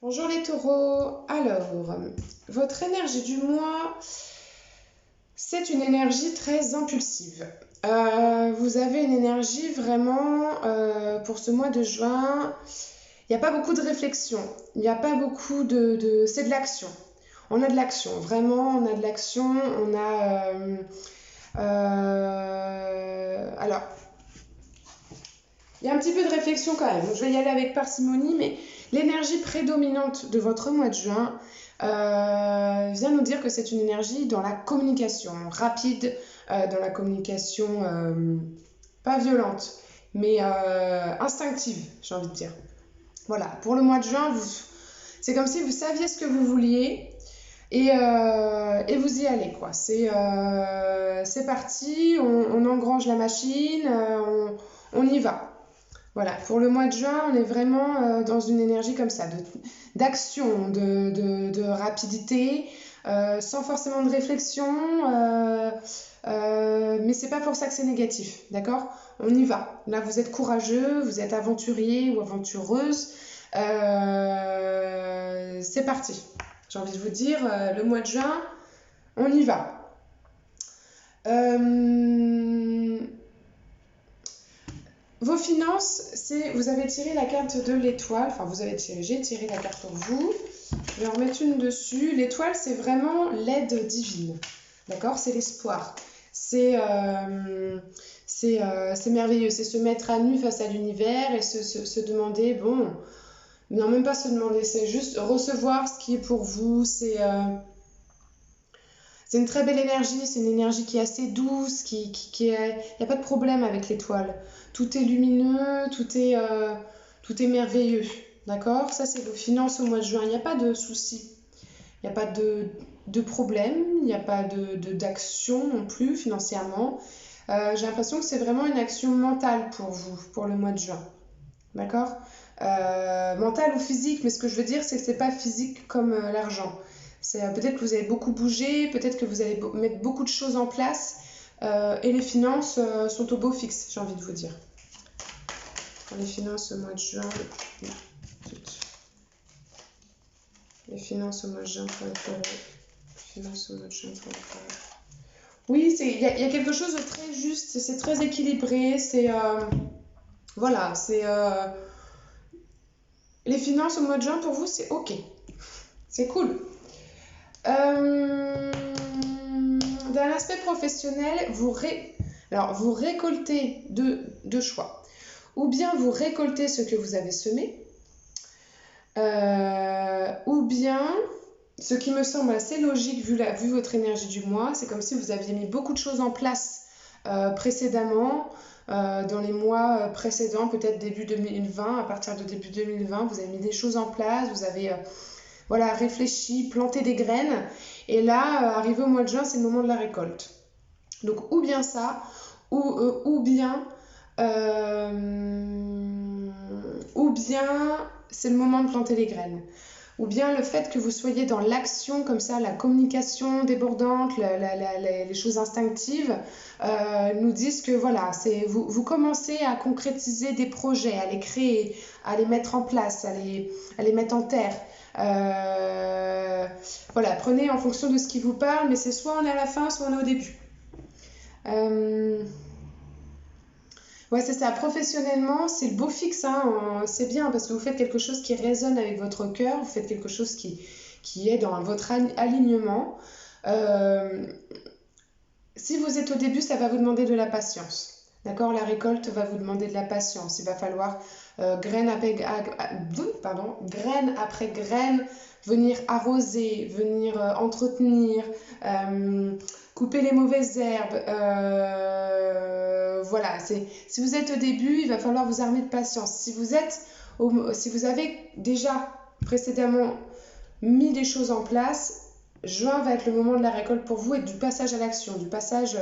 Bonjour les taureaux. Alors, votre énergie du mois, c'est une énergie très impulsive. Vous avez une énergie vraiment, pour ce mois de juin, il n'y a pas beaucoup de réflexion, il n'y a pas beaucoup c'est de l'action. On a de l'action, vraiment, on a de l'action, on a... alors, il y a un petit peu de réflexion quand même. Je vais y aller avec parcimonie, mais l'énergie prédominante de votre mois de juin vient nous dire que c'est une énergie dans la communication rapide, dans la communication pas violente, mais instinctive, j'ai envie de dire. Voilà, pour le mois de juin, c'est comme si vous saviez ce que vous vouliez et vous y allez, quoi. C'est parti, on engrange la machine, on y va. Voilà, pour le mois de juin, on est vraiment dans une énergie comme ça, d'action, de rapidité, sans forcément de réflexion, mais c'est pas pour ça que c'est négatif, d'accord? On y va. Là, vous êtes courageux, vous êtes aventurier ou aventureuse. C'est parti. J'ai envie de vous dire, le mois de juin, on y va. Vos finances, vous avez tiré la carte de l'étoile, enfin j'ai tiré la carte pour vous, je vais en mettre une dessus. L'étoile, c'est vraiment l'aide divine, d'accord? C'est l'espoir, c'est merveilleux, c'est se mettre à nu face à l'univers et se demander, bon, non, même pas se demander, c'est juste recevoir ce qui est pour vous, c'est une très belle énergie, c'est une énergie qui est assez douce, il n'y a pas de problème avec l'étoile. Tout est lumineux, tout est merveilleux, d'accord? Ça, c'est vos finances au mois de juin, il n'y a pas de soucis, il n'y a pas de problème, il n'y a pas d'action non plus financièrement. J'ai l'impression que c'est vraiment une action mentale pour vous, pour le mois de juin, d'accord? Mentale ou physique, mais ce que je veux dire, c'est que c'est pas physique comme l'argent. C'est peut-être que vous allez beaucoup bouger, peut-être que vous allez mettre beaucoup de choses en place et les finances sont au beau fixe, j'ai envie de vous dire. Pour les finances au mois de juin, les finances au mois de juin pour les taureaux. Finances au mois de juin pour les taureaux. Oui, il y a quelque chose de très juste, c'est très équilibré, c'est voilà, c'est les finances au mois de juin pour vous, c'est ok, c'est cool. D'un aspect professionnel, vous récoltez deux choix. Ou bien vous récoltez ce que vous avez semé, ou bien, ce qui me semble assez logique vu votre énergie du mois, c'est comme si vous aviez mis beaucoup de choses en place précédemment, dans les mois précédents, peut-être début 2020, à partir de début 2020, vous avez mis des choses en place, vous avez réfléchi, planté des graines, et là, arrivé au mois de juin, c'est le moment de la récolte. Donc, ou bien ça, ou bien c'est le moment de planter les graines. Ou bien le fait que vous soyez dans l'action comme ça, la communication débordante, les choses instinctives, nous disent que voilà, vous commencez à concrétiser des projets, à les créer, à les mettre en place, à les mettre en terre. Voilà, prenez en fonction de ce qui vous parle, mais c'est soit on est à la fin, soit on est au début. Ouais, c'est ça. Professionnellement, c'est le beau fixe, hein. C'est bien parce que vous faites quelque chose qui résonne avec votre cœur, vous faites quelque chose qui est dans votre alignement. Si vous êtes au début, ça va vous demander de la patience. D'accord? La récolte va vous demander de la patience. Il va falloir graine après graine, venir arroser, venir entretenir, couper les mauvaises herbes. Voilà, si vous êtes au début, il va falloir vous armer de patience. Si vous avez déjà précédemment mis des choses en place, juin va être le moment de la récolte pour vous et du passage à l'action, du passage,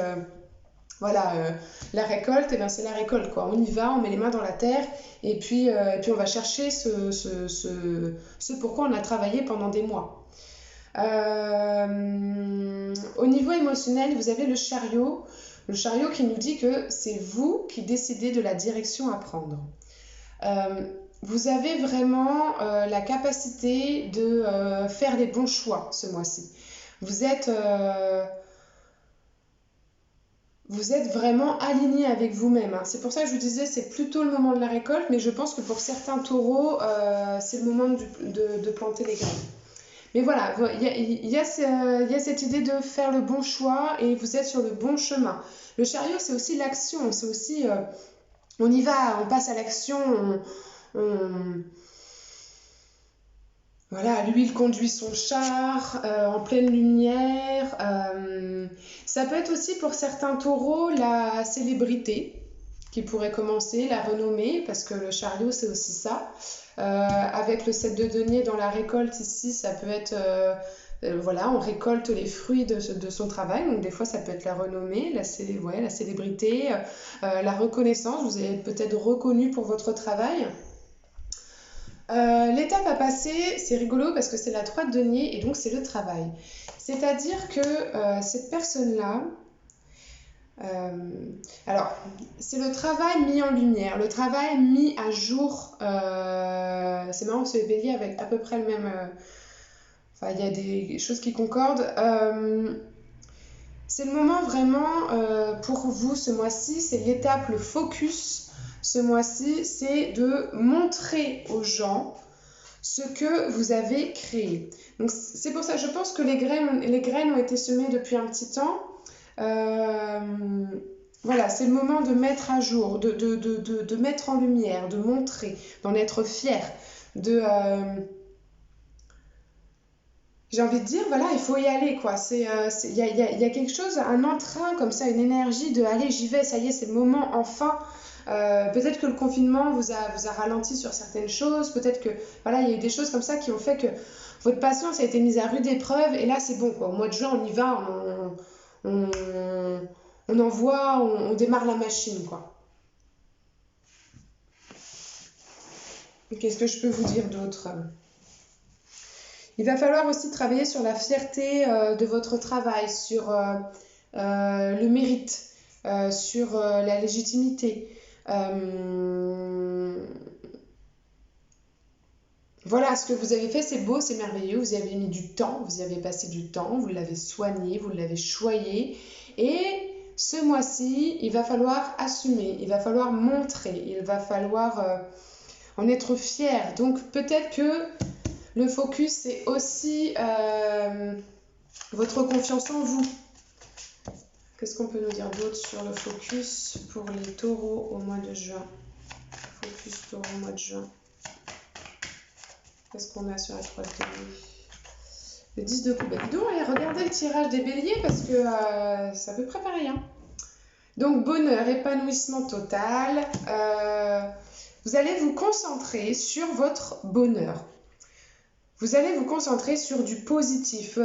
la récolte, et bien c'est la récolte, quoi. On y va, on met les mains dans la terre et puis on va chercher ce pourquoi on a travaillé pendant des mois. Au niveau émotionnel, vous avez le chariot qui nous dit que c'est vous qui décidez de la direction à prendre. vous avez vraiment la capacité de faire les bons choix ce mois-ci. Vous êtes vraiment aligné avec vous-même, hein. C'est pour ça que je vous disais, c'est plutôt le moment de la récolte, mais je pense que pour certains taureaux, c'est le moment de planter les graines. Mais voilà, il y a cette idée de faire le bon choix et vous êtes sur le bon chemin. Le chariot, c'est aussi l'action, c'est aussi, on y va, on passe à l'action, voilà, lui, il conduit son char en pleine lumière. Ça peut être aussi pour certains taureaux la célébrité qui pourrait commencer, la renommée, parce que le chariot, c'est aussi ça. Avec le 7 de denier dans la récolte ici, ça peut être... voilà, on récolte les fruits de son travail. Donc des fois, ça peut être la renommée, la célébrité, la reconnaissance. Vous allez être peut-être reconnu pour votre travail. L'étape à passer, c'est rigolo parce que c'est la 3 de denier et donc c'est le travail. C'est-à-dire que cette personne-là, alors c'est le travail mis en lumière, le travail mis à jour. C'est marrant que c'est les béliers avec à peu près le même... Enfin, il y a des choses qui concordent. C'est le moment vraiment pour vous ce mois-ci, c'est l'étape, le focus ce mois-ci, c'est de montrer aux gens ce que vous avez créé. Donc c'est pour ça, je pense que les graines ont été semées depuis un petit temps. Voilà, c'est le moment de mettre à jour, de mettre en lumière, de montrer, d'en être fier, j'ai envie de dire, voilà, il faut y aller, quoi. Il y a quelque chose, un entrain comme ça, une énergie de allez, j'y vais, ça y est, c'est le moment, enfin. Peut-être que le confinement vous a ralenti sur certaines choses, peut-être que voilà, il y a eu des choses comme ça qui ont fait que votre patience a été mise à rude épreuve, et là c'est bon, quoi. Au mois de juin, on y va, on envoie, on démarre la machine, quoi. Qu'est-ce que je peux vous dire d'autre ? Il va falloir aussi travailler sur la fierté de votre travail, sur le mérite, sur la légitimité. Voilà, ce que vous avez fait, c'est beau, c'est merveilleux. Vous y avez mis du temps, vous y avez passé du temps, vous l'avez soigné, vous l'avez choyé. Et ce mois-ci, il va falloir assumer, il va falloir montrer, il va falloir en être fier. Donc peut-être que le focus, c'est aussi votre confiance en vous. Qu'est-ce qu'on peut nous dire d'autre sur le focus pour les taureaux au mois de juin ? Focus taureau au mois de juin. Qu'est-ce qu'on a sur la 3 de denier ? Le 10 de coupe. Donc, regardez le tirage des béliers parce que c'est à peu près pareil. Hein. Donc, bonheur, épanouissement total. Vous allez vous concentrer sur votre bonheur. Vous allez vous concentrer sur du positif.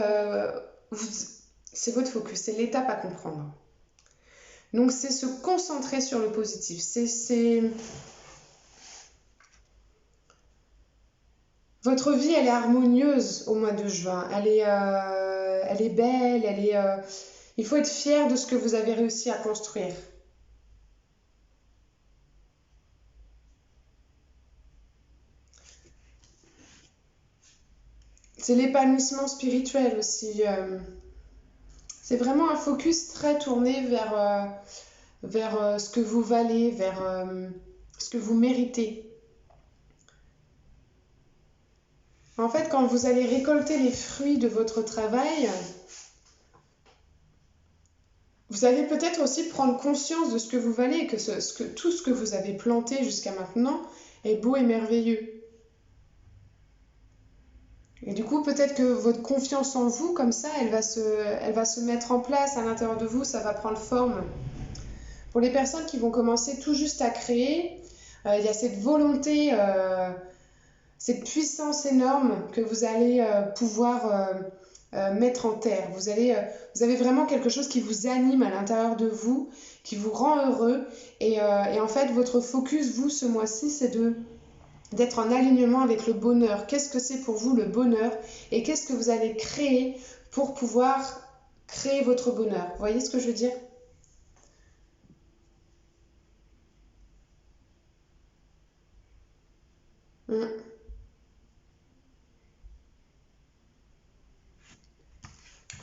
C'est votre focus, c'est l'étape à comprendre. Donc, c'est se concentrer sur le positif. Votre vie, elle est harmonieuse au mois de juin. Elle est belle. Il faut être fier de ce que vous avez réussi à construire. C'est l'épanouissement spirituel aussi. C'est vraiment un focus très tourné vers ce que vous valez, vers ce que vous méritez. En fait, quand vous allez récolter les fruits de votre travail, vous allez peut-être aussi prendre conscience de ce que vous valez, que tout ce que vous avez planté jusqu'à maintenant est beau et merveilleux. Et du coup, peut-être que votre confiance en vous, comme ça, elle va se mettre en place à l'intérieur de vous, ça va prendre forme. Pour les personnes qui vont commencer tout juste à créer, il y a cette volonté, cette puissance énorme que vous allez pouvoir mettre en terre. Vous avez vraiment quelque chose qui vous anime à l'intérieur de vous, qui vous rend heureux. Et en fait, votre focus, vous, ce mois-ci, c'est d'être en alignement avec le bonheur. Qu'est-ce que c'est pour vous le bonheur et qu'est-ce que vous allez créer pour pouvoir créer votre bonheur. Vous voyez ce que je veux dire ? Mm.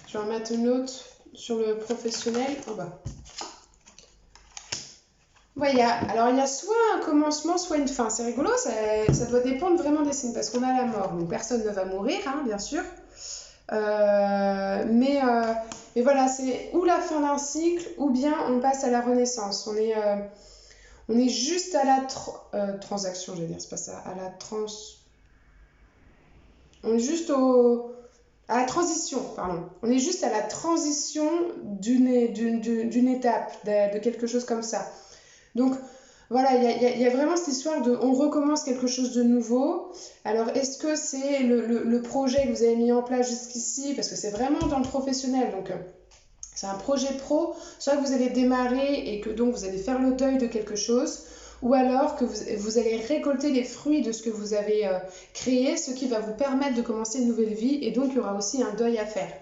Je vais en mettre une autre sur le professionnel en bas. Voilà, alors il y a soit un commencement, soit une fin. C'est rigolo, ça doit dépendre vraiment des signes, parce qu'on a la mort. Donc personne ne va mourir, hein, bien sûr. Mais voilà, c'est ou la fin d'un cycle, ou bien on passe à la renaissance. On est juste à la transaction, je vais dire, c'est pas ça, à la On est juste à la transition, pardon. On est juste à la transition d'une étape, de quelque chose comme ça. Donc, voilà, il y a vraiment cette histoire de on recommence quelque chose de nouveau. Alors, est-ce que c'est le projet que vous avez mis en place jusqu'ici, parce que c'est vraiment dans le professionnel, donc c'est un projet pro, soit que vous allez démarrer et que donc vous allez faire le deuil de quelque chose, ou alors que vous allez récolter les fruits de ce que vous avez créé, ce qui va vous permettre de commencer une nouvelle vie, et donc il y aura aussi un deuil à faire.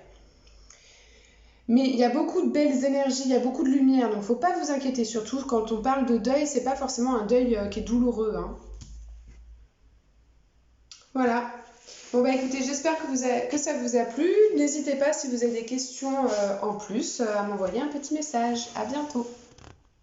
Mais il y a beaucoup de belles énergies, il y a beaucoup de lumière, donc faut pas vous inquiéter. Surtout quand on parle de deuil, c'est pas forcément un deuil qui est douloureux, hein. Voilà. Bon bah écoutez, j'espère que ça vous a plu. N'hésitez pas si vous avez des questions en plus à m'envoyer un petit message. À bientôt.